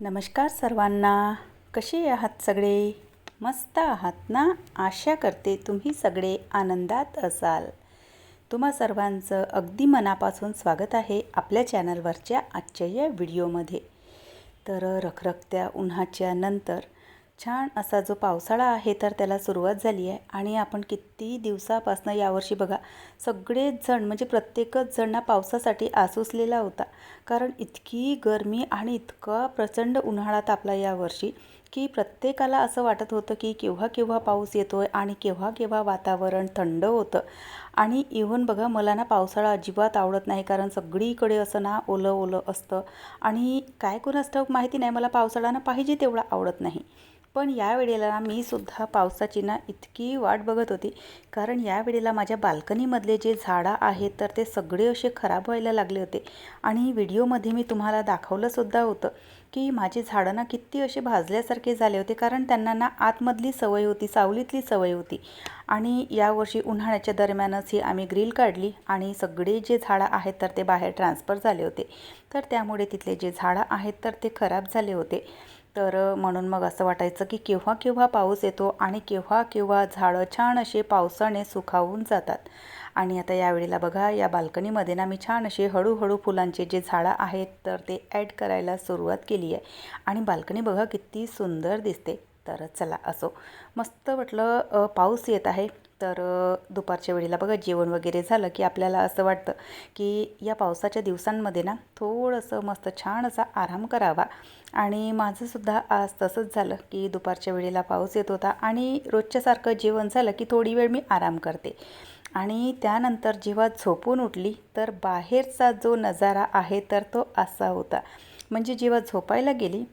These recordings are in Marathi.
नमस्कार सर्वांना. कसे आहात सगळे? मस्त आहात ना? आशा करते तुम्ही सगळे आनंदात असाल. तुम्हा सर्वांचं अगदी मनापासून स्वागत आहे आपल्या चॅनलवरच्या आजच्या या व्हिडिओमध्ये. तर रखरखत्या उन्हाच्या नंतर छान असा जो पावसाळा आहे तर त्याला सुरुवात झाली आहे आणि आपण किती दिवसापासून यावर्षी बघा सगळेच जण म्हणजे प्रत्येकच जण पावसासाठी आसुसलेला होता. कारण इतकी गरमी आणि इतका प्रचंड उन्हाळा तापला यावर्षी की प्रत्येकाला असं वाटत होतं की केव्हा केव्हा पाऊस येतोय आणि केव्हा केव्हा वातावरण थंड होतं. आणि इव्हन बघा मला ना पावसाळा अजिबात आवडत नाही, कारण सगळीकडे असं ना ओलं ओलं असतं आणि काय कोणास ठाऊक माहिती नाही, मला पावसाळा ना पाहिजे तेवढा आवडत नाही. पण या वेळेला ना मी सुद्धा पावसाची ना इतकी वाट बघत होती, कारण या वेळेला माझ्या बाल्कनीमधले जे झाडं आहेत तर ते सगळे असे खराब व्हायला लागले होते. आणि व्हिडिओमध्ये मी तुम्हाला दाखवलंसुद्धा होतं की माझे झाडं ना किती असे भाजल्यासारखे झाले होते, कारण त्यांना ना आतमधली सवय होती, सावलीतली सवय होती. आणि यावर्षी उन्हाळ्याच्या दरम्यानच ही आम्ही ग्रिल काढली आणि सगळे जे झाडं आहेत तर ते बाहेर ट्रान्सफर झाले होते. तर त्यामुळे तिथले जे झाडं आहेत तर ते खराब झाले होते. तर म्हणून मग असं वाटायचं की केव्हा केव्हा पाऊस येतो आणि केव्हा केव्हा झाडं छान असे पावसाने सुखावून जातात. आणि आता यावेळेला बघा या बाल्कनीमध्ये ना मी छान असे हळूहळू फुलांचे जे झाडं आहेत तर ते ॲड करायला सुरुवात केली आहे. आणि बाल्कनी बघा किती सुंदर दिसते. तर चला असो, मस्त वाटलं पाऊस येत आहे. तर दुपारच्या वेळेला बघा जेवण वगैरे झालं की आपल्याला असं वाटतं की या पावसाच्या दिवसांमध्ये ना थोडंसं मस्त छान असा आराम करावा. आणि माझंसुद्धा आज तसंच झालं की दुपारच्या वेळेला पाऊस येत होता आणि रोजच्यासारखं जेवण झालं की थोडी वेळ मी आराम करते. आणि त्यानंतर जेव्हा झोपून उठली तर बाहेरचा जो नजारा आहे तर तो असा होता. म्हणजे जेव्हा झोपायला गेली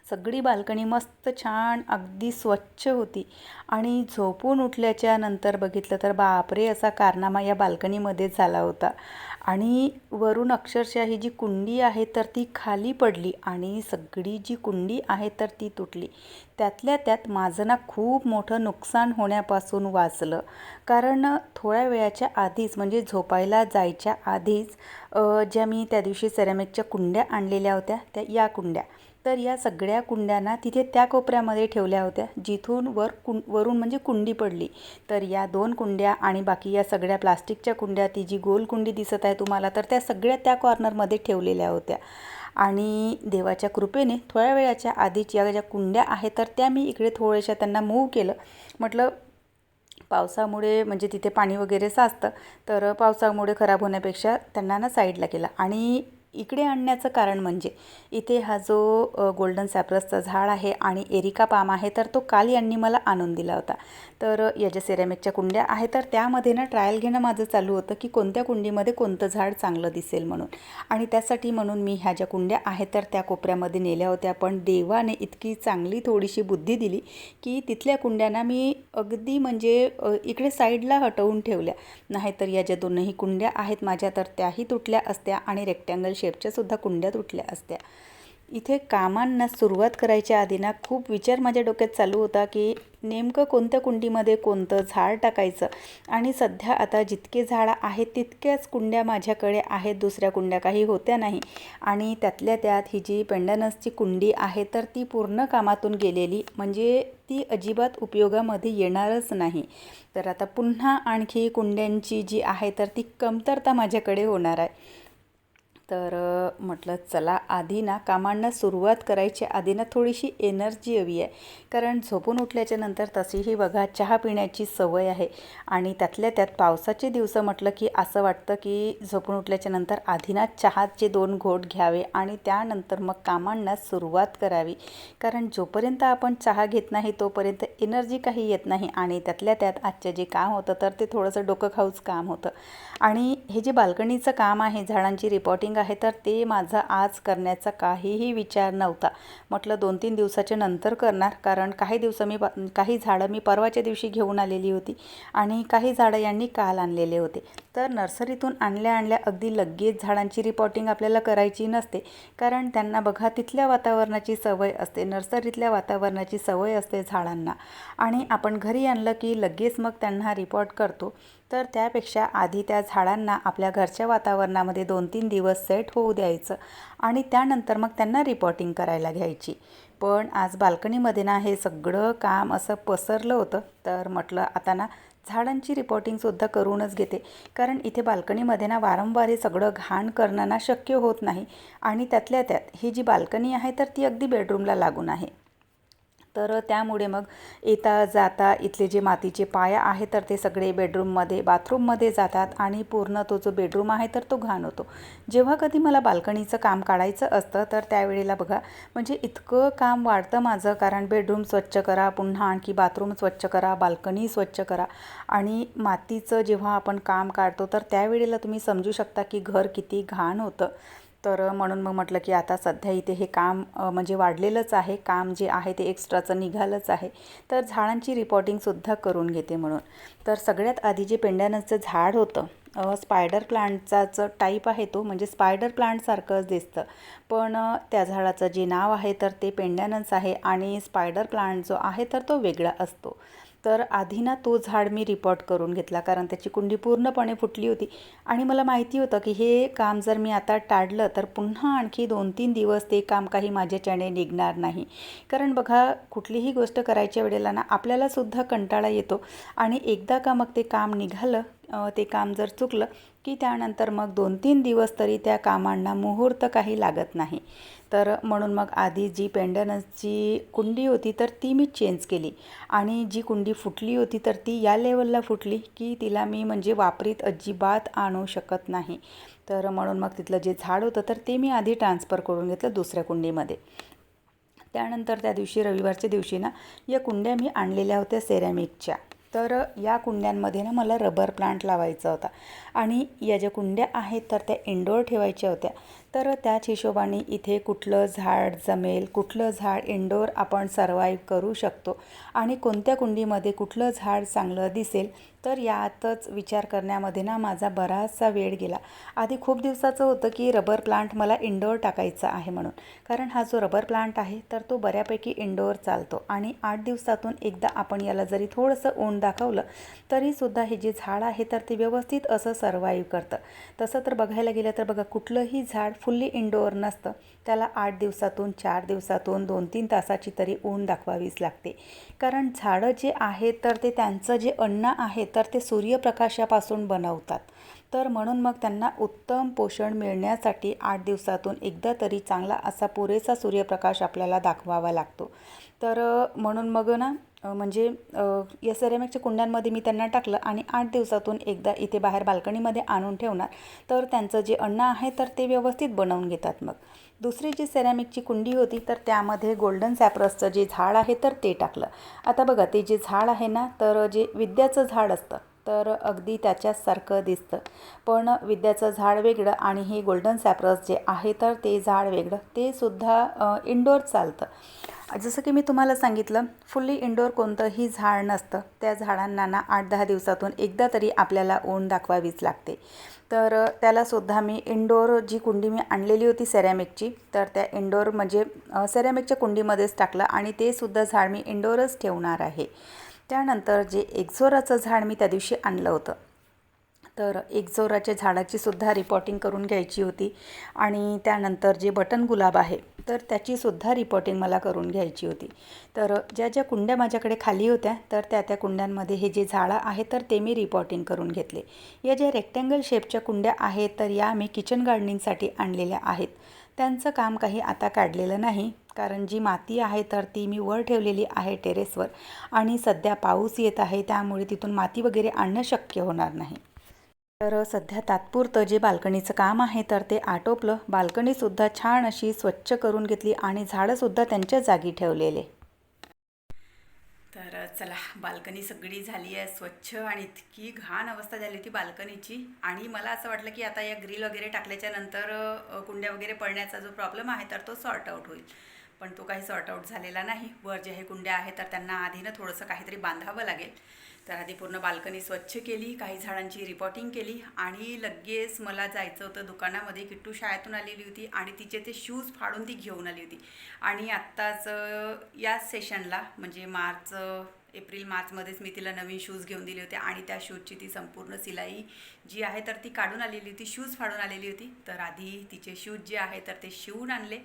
सगळी बाल्कनी मस्त छान अगदी स्वच्छ होती. आणि झोपून उठल्याच्या नंतर बघितलं तर बापरे असा कारनामा या बाल्कनीमध्ये झाला होता. आणि वरून अक्षरशः ही जी कुंडी आहे तर ती खाली पडली आणि सगळी जी कुंडी आहे तर ती तुटली. त्यातल्या त्यात माझं ना खूप मोठं नुकसान होण्यापासून वाचलं. कारण थोड्या वेळाच्या आधीच म्हणजे झोपायला जायच्या आधीच ज्या मी त्या दिवशी सेरामिकच्या कुंड्या आणलेल्या होत्या त्या या कुंड्या, तर या सगळ्या कुंड्यांना तिथे त्या कोपऱ्यामध्ये ठेवल्या होत्या जिथून वरून म्हणजे कुंडी पडली. तर या 2 कुंड्या आणि बाकी या सगळ्या प्लास्टिकच्या कुंड्या, ती जी गोल कुंडी दिसत आहे तुम्हाला तर त्या सगळ्या त्या कॉर्नरमध्ये ठेवलेल्या होत्या. आणि देवाच्या कृपेने थोड्या वेळाच्या आधीच या ज्या कुंड्या आहेत तर त्या मी इकडे थोड्याशा त्यांना मूव्ह केलं. म्हटलं पावसामुळे म्हणजे तिथे पाणी वगैरे साचतं, तर पावसामुळे खराब होण्यापेक्षा त्यांना ना साईडला केलं. आणि इकडे आणण्याचं कारण म्हणजे इथे हा जो गोल्डन सॅप्रसचा झाड आहे आणि एरिका पाम आहे तर तो काल यांनी मला आणून दिला होता. तर या ज्या सेरामिकच्या कुंड्या आहेत तर त्यामध्ये ना ट्रायल घेणं माझं चालू होतं की कोणत्या कुंडीमध्ये कोणतं झाड चांगलं दिसेल म्हणून. आणि त्यासाठी म्हणून मी ह्या ज्या कुंड्या आहेत तर त्या कोपऱ्यामध्ये नेल्या होत्या. पण देवाने इतकी चांगली थोडीशी बुद्धी दिली की तिथल्या कुंड्यांना मी अगदी म्हणजे इकडे साईडला हटवून ठेवल्या. नाहीतर या ज्या 2ही कुंड्या आहेत माझ्या तर त्याही तुटल्या असत्या आणि रेक्टँगल शेपच्यासुद्धा कुंड्या तुटल्या असत्या. इथे कामांना सुरुवात करायच्या आधी ना खूप विचार माझ्या डोक्यात चालू होता की नेमकं कोणत्या कुंडीमध्ये कोणतं झाड टाकायचं. आणि सध्या आता जितके झाडं आहेत तितक्याच कुंड्या माझ्याकडे आहेत, दुसऱ्या कुंड्या काही होत्या नाही. आणि त्यातल्या त्यात ही जी पेंडनसची कुंडी आहे तर ती पूर्ण कामातून गेलेली, म्हणजे ती अजिबात उपयोगामध्ये येणारच नाही. तर आता पुन्हा आणखी कुंड्यांची जी आहे तर ती कमतरता माझ्याकडे होणार आहे. तर म्हटलं चला आधी ना कामांना सुरुवात करायच्या आधी ना थोडीशी एनर्जी हवी आहे. कारण झोपून उठल्याच्या नंतर तशीही बघा चहा पिण्याची सवय आहे. आणि त्यातल्या त्यात पावसाचे दिवस म्हटलं की असं वाटतं की झोपून उठल्याच्या नंतर आधी ना चहाचे 2 घोट घ्यावे आणि त्यानंतर मग कामांना सुरुवात करावी. कारण जोपर्यंत आपण चहा घेत नाही तोपर्यंत एनर्जी काही येत नाही. आणि त्यातल्या त्यात आजचं जे काम होतं तर ते थोडंसं डोकं खाऊच काम होतं. आणि हे जे बाल्कनीचं काम आहे, झाडांची रिपोर्टिंग आहे तर ते माझा आज करण्याचा काहीही विचार नव्हता. म्हटलं 2-3 दिवसाच्या नंतर करणार, कारण काही झाडं मी परवाच्या दिवशी घेऊन आलेली होती आणि काही झाडं यांनी काल आणलेले होते. तर नर्सरीतून आणल्या अगदी लगेच झाडांची रिपोर्टिंग आपल्याला करायची नसते, कारण त्यांना बघा तिथल्या वातावरणाची सवय असते, नर्सरीतल्या वातावरणाची सवय असते झाडांना. आणि आपण घरी आणलं की लगेच मग त्यांना रिपोर्ट करतो. तर त्यापेक्षा आधी त्या झाडांना आपल्या घरच्या वातावरणामध्ये 2-3 दिवस सेट होऊ द्यायचं आणि त्यानंतर मग त्यांना रिपोर्टिंग करायला घ्यायची. पण आज बाल्कनीमध्ये ना हे सगळं काम असं पसरलं होतं, तर म्हटलं आता ना झाडांची रिपोर्टिंगसुद्धा करूनच घेते. कारण इथे बाल्कनीमध्ये ना वारंवार हे सगळं घाण करणं ना शक्य होत नाही आणि त्यातल्या त्यात ही जी बाल्कनी आहे तर ती अगदी बेडरूमला लागून आहे. तर त्यामुळे मग येता जाता इथले जे मातीचे पाया आहे तर ते सगळे बेडरूममध्ये बाथरूममध्ये जातात आणि पूर्ण तो जो बेडरूम आहे तर तो घाण होतो. जेव्हा कधी मला बाल्कनीचं काम काढायचं असतं तर त्यावेळेला बघा म्हणजे इतकं काम वाढतं माझं, कारण बेडरूम स्वच्छ करा, पुन्हा आणखी बाथरूम स्वच्छ करा, बाल्कनी स्वच्छ करा आणि मातीचं जेव्हा आपण काम काढतो तर त्यावेळेला तुम्ही समजू शकता की घर किती घाण होतं. तर म्हणून मग म्हटलं की आता सध्या इथे हे काम म्हणजे वाढलेलंच आहे, काम जे आहे ते एक्स्ट्राचं निघालंच आहे, तर झाडांची रिपोर्टिंगसुद्धा करून घेते म्हणून. तर सगळ्यात आधी जे पेंड्यानसचं झाड होतं स्पायडर प्लांटचाच टाईप आहे तो, म्हणजे स्पायडर प्लांटसारखंच दिसतं, पण त्या झाडाचं जे नाव आहे तर ते पेंड्यानस आहे आणि स्पायडर प्लांट जो आहे तर तो वेगळा असतो. तर आधी ना तो झाड मी रिपोर्ट करून घेतला, कारण त्याची कुंडी पूर्णपणे फुटली होती आणि मला माहिती होतं की हे काम जर मी आता टाळलं तर पुन्हा आणखी 2-3 दिवस ते काम काही माझ्याच्याने निघणार नाही. कारण बघा कुठलीही गोष्ट करायच्या वेळेला ना आपल्यालासुद्धा कंटाळा येतो आणि एकदा का मग ते काम निघालं, ते काम जर चुकलं की त्यानंतर मग 2-3 दिवस तरी त्या कामांना मुहूर्त काही लागत नाही. तर म्हणून मग आधी जी पेंडनसची कुंडी होती तर ती मी चेंज केली आणि जी कुंडी फुटली होती तर ती या लेवलला फुटली की तिला मी म्हणजे वापरीत अजिबात आणू शकत नाही. तर म्हणून मग तिथलं जे झाड होतं तर ते मी आधी ट्रान्सफर करून घेतलं दुसऱ्या कुंडीमध्ये. त्यानंतर त्या दिवशी रविवारच्या दिवशी ना या कुंड्या मी आणलेल्या होत्या सेरॅमिकच्या. तर या कुंड्यांमध्ये ना मला रबर प्लांट लावायचा होता आणि या ज्या कुंड्या आहेत तर त्या इंडोर ठेवायच्या होत्या. तर त्याच हिशोबाने इथे कुठलं झाड जमेल, कुठलं झाड इंडोर आपण सर्वाईव्ह करू शकतो आणि कोणत्या कुंडीमध्ये कुठलं झाड चांगलं दिसेल, तर यातच विचार करण्यामध्ये ना माझा बराचसा वेळ गेला. आधी खूप दिवसाचं होतं की रबर प्लांट मला इंडोर टाकायचा आहे म्हणून, कारण हा जो रबर प्लांट आहे तर तो बऱ्यापैकी इंडोर चालतो आणि 8 दिवसातून एकदा आपण याला जरी थोडंसं ऊन दाखवलं तरीसुद्धा हे जे झाड आहे तर ते व्यवस्थित असं सर्वाईव्ह करतं. तसं तर बघायला गेलं तर बघा कुठलंही झाड फुल्ली इंडोर नसतं, त्याला 8 दिवसातून 4 दिवसातून 2-3 तासाची तरी ऊन दाखवावीच लागते. कारण झाडं जे आहेत तर ते त्यांचं जे अन्न आहे तर ते सूर्यप्रकाशापासून बनवतात. तर म्हणून मग त्यांना उत्तम पोषण मिळण्यासाठी 8 दिवसातून एकदा तरी चांगला असा पुरेसा सूर्यप्रकाश आपल्याला दाखवावा लागतो. तर म्हणून मग ना म्हणजे या सेरॅमिकच्या कुंड्यांमध्ये मी त्यांना टाकलं आणि 8 दिवसातून एकदा इथे बाहेर बाल्कनीमध्ये आणून ठेवणार, तर त्यांचं जे अन्न आहे तर ते व्यवस्थित बनवून घेतात. मग दुसरी जी सेरॅमिकची कुंडी होती तर त्यामध्ये गोल्डन सॅप्रसचं जे झाड आहे तर ते टाकलं. आता बघा ते जे झाड आहे ना तर जे विद्याचं झाड असतं तर अगदी त्याच्यासारखं दिसतं, पण विद्याचं झाड वेगळं आणि हे गोल्डन सॅप्रस जे आहे तर ते झाड वेगळं, ते सुद्धा इंडोर चालतं. जसं की मी तुम्हाला सांगितलं फुल्ली इंडोर कोणतंही झाड नसतं, त्या झाडांना ना 8-10 दिवसातून एकदा तरी आपल्याला ऊन दाखवावीच लागते. तर त्यालासुद्धा मी इंडोर जी कुंडी मी आणलेली होती सेरॅमिकची तर त्या इंडोर म्हणजे सेरॅमिकच्या कुंडीमध्येच टाकलं आणि ते सुद्धा झाड मी इंडोरच ठेवणार आहे. त्यानंतर जे एक्झोराचं झाड मी त्या दिवशी आणलं होतं तर एक्झोराच्या झाडाची सुद्धा रिपोर्टिंग करून घ्यायची होती आणि त्यानंतर जे बटन गुलाब आहे तर त्याचीसुद्धा रिपोर्टिंग मला करून घ्यायची होती. तर ज्या ज्या कुंड्या माझ्याकडे खाली होत्या तर त्या कुंड्यांमध्ये हे जे झाडं आहे तर ते मी रिपोर्टिंग करून घेतले. या ज्या रेक्टँगल शेपच्या कुंड्या आहेत तर या मी किचन गार्डनिंगसाठी आणलेल्या आहेत. त्यांचं काम काही आता काढलेलं नाही, कारण जी माती आहे तर ती मी वर ठेवलेली आहे टेरेसवर आणि सध्या पाऊस येत आहे त्यामुळे तिथून माती वगैरे आणणं शक्य होणार नाही. तर सध्या तात्पुरतं जे बाल्कनीचं काम आहे तर ते आटोपलं. बाल्कनीसुद्धा छान अशी स्वच्छ करून घेतली आणि झाडंसुद्धा त्यांच्या जागी ठेवलेले. तर चला बाल्कनी सगळी झाली आहे स्वच्छ आणि इतकी घाण अवस्था झाली होती बाल्कनीची आणि मला असं वाटलं की आता या ग्रिल वगैरे टाकल्याच्या नंतर कुंड्या वगैरे पडण्याचा जो प्रॉब्लेम आहे तर तो सॉर्ट आऊट होईल. पण तो काही सॉर्ट आऊट झालेला नाही. वर जे हे कुंड्या आहेत तर त्यांना आधीनं थोडंसं काहीतरी बांधावं लागेल. तर आधी पूर्ण बाल्कनी स्वच्छ केली, काही झाडांची रिपॉटिंग केली आणि लगेच मला जायचं होतं दुकानामध्ये. किट्टू शाळेतून आलेली होती आणि तिचे ते शूज फाडून ती घेऊन आली होती. आणि आत्ताच या सेशनला म्हणजे एप्रिल मार्चमध्येच मी तिला नवीन शूज घेऊन दिले होते आणि त्या शूजची ती संपूर्ण सिलाई जी आहे तर ती काढून आलेली होती, शूज फाडून आलेली होती. तर आधी तिचे शूज जे आहे तर ते शिवून आणले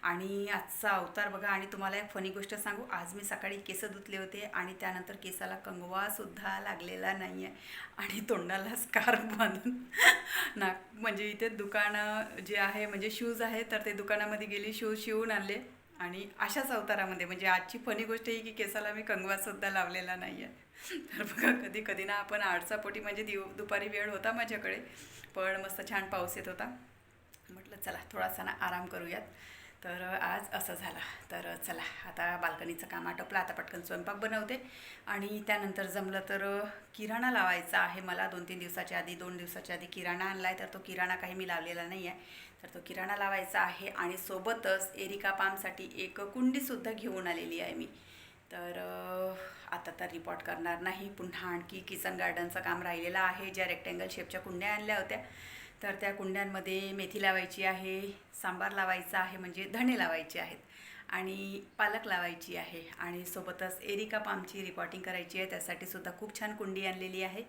आणि आजचा अवतार बघा. आणि तुम्हाला एक फनी गोष्ट सांगू, आज मी सकाळी केस धुतले होते आणि त्यानंतर केसाला कंगवासुद्धा लागलेला नाही आहे आणि तोंडाला स्कार्फ बांधून म्हणजे इथे दुकानं जे आहे म्हणजे शूज आहे तर ते दुकानामध्ये गेली, शूज शिवून आणले आणि अशाच अवतारामध्ये. म्हणजे आजची फनी गोष्ट ही की केसाला मी कंगवासुद्धा लावलेला नाही आहे. तर बघा कधी कधी ना आपण आळसापोटी म्हणजे दुपारी वेळ होता माझ्याकडे, पण मस्त छान पाऊस येत होता, म्हटलं चला थोडासा ना आराम करूयात. तर आज असं झालं. तर चला आता बाल्कनीचं काम आटोपलं, आता पटकन स्वयंपाक बनवते आणि त्यानंतर जमलं तर किराणा लावायचा आहे मला. 2 दिवसाच्या आधी किराणा आणला आहे, तर तो किराणा काही मी लावलेला नाही आहे. तर तो किराणा लावायचा आहे आणि सोबतच एरिका पामसाठी एक कुंडीसुद्धा घेऊन आलेली आहे मी. तर आता तर रिपोर्ट करणार नाही, पुन्हा आणखी किचन गार्डनचं काम राहिलेलं आहे. ज्या रेक्टँगल शेपच्या कुंड्या आणल्या होत्या तर त्या कुंड्यांमध्ये मेथी लावायची आहे, सांबार लावायचा आहे म्हणजे धणे लावायचे आहेत आणि पालक लावायची आहे आणि सोबतच एरिका पामची रिपॉटिंग करायची आहे. त्यासाठी सुद्धा खूप छान कुंडी आणलेली आहे,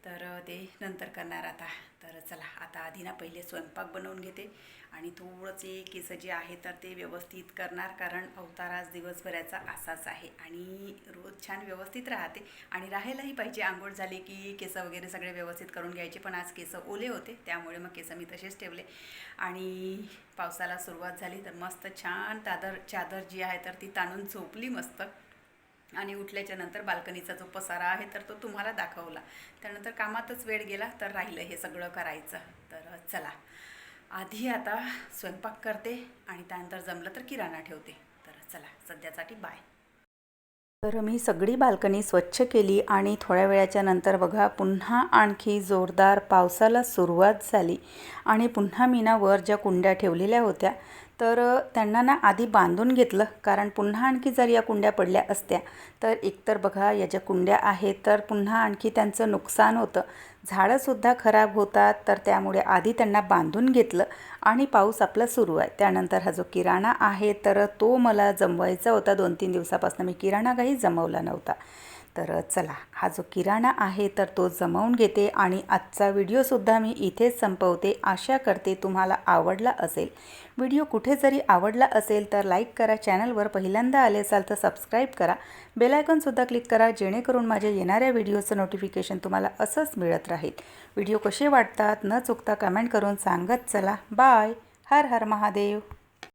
तर ते नंतर करणार आता. तर चला आता आधी ना पहिले स्वयंपाक बनवून घेते आणि थोडंसे केस जे आहे तर ते व्यवस्थित करणार, कारण अवतार आज दिवसभराचा असाच आहे आणि रोज छान व्यवस्थित राहते आणि राहायलाही पाहिजे. आंघोळ झाली की केस वगैरे सगळे व्यवस्थित करून घ्यायचे, पण आज केस ओले होते त्यामुळे मग केस मी तसेच ठेवले. आणि पावसाला सुरुवात झाली तर मस्त छान चादर जी आहे तर ती ताणून झोपली मस्त. आणि उठल्याच्या नंतर बाल्कनीचा जो पसारा आहे तर तो तुम्हाला दाखवला. त्यानंतर कामातच वेळ गेला, तर राहिलं हे सगळं करायचं. तर चला आधी आता स्वयंपाक करते आणि त्यानंतर जमलं तर किराणा ठेवते. तर चला सध्यासाठी बाय. तर मी सगळी बाल्कनी स्वच्छ केली आणि थोड्या वेळाच्या नंतर बघा पुन्हा आणखी जोरदार पावसाला सुरुवात झाली आणि पुन्हा मी ना वर ज्या कुंड्या ठेवलेल्या होत्या तर त्यांना ना आधी बांधून घेतलं, कारण पुन्हा आणखी जर या कुंड्या पडल्या असत्या तर एकतर बघा या ज्या कुंड्या आहेत तर पुन्हा आणखी त्यांचं नुकसान होतं, झाडंसुद्धा खराब होतात. तर त्यामुळे आधी त्यांना बांधून घेतलं आणि पाऊस आपला सुरू आहे. त्यानंतर हा जो किराणा आहे तर तो मला जमवायचा होता. 2-3 दिवसापासून मी किराणा काही जमवला नव्हता. तर चला हा जो किराणा आहे तर तो जमवून घेते आणि आजचा व्हिडिओसुद्धा मी इथेच संपवते. आशा करते तुम्हाला आवडला असेल. व्हिडिओ कुठे जरी आवडला असेल तर लाईक करा, चॅनलवर पहिल्यांदा आले असाल तर सबस्क्राईब करा, बेल आयकॉनसुद्धा क्लिक करा, जेणेकरून माझ्या येणाऱ्या व्हिडिओचं नोटिफिकेशन तुम्हाला असंच मिळत राहील. व्हिडिओ कसे वाटतात न चुकता कमेंट करून सांगत चला. बाय. हर हर महादेव.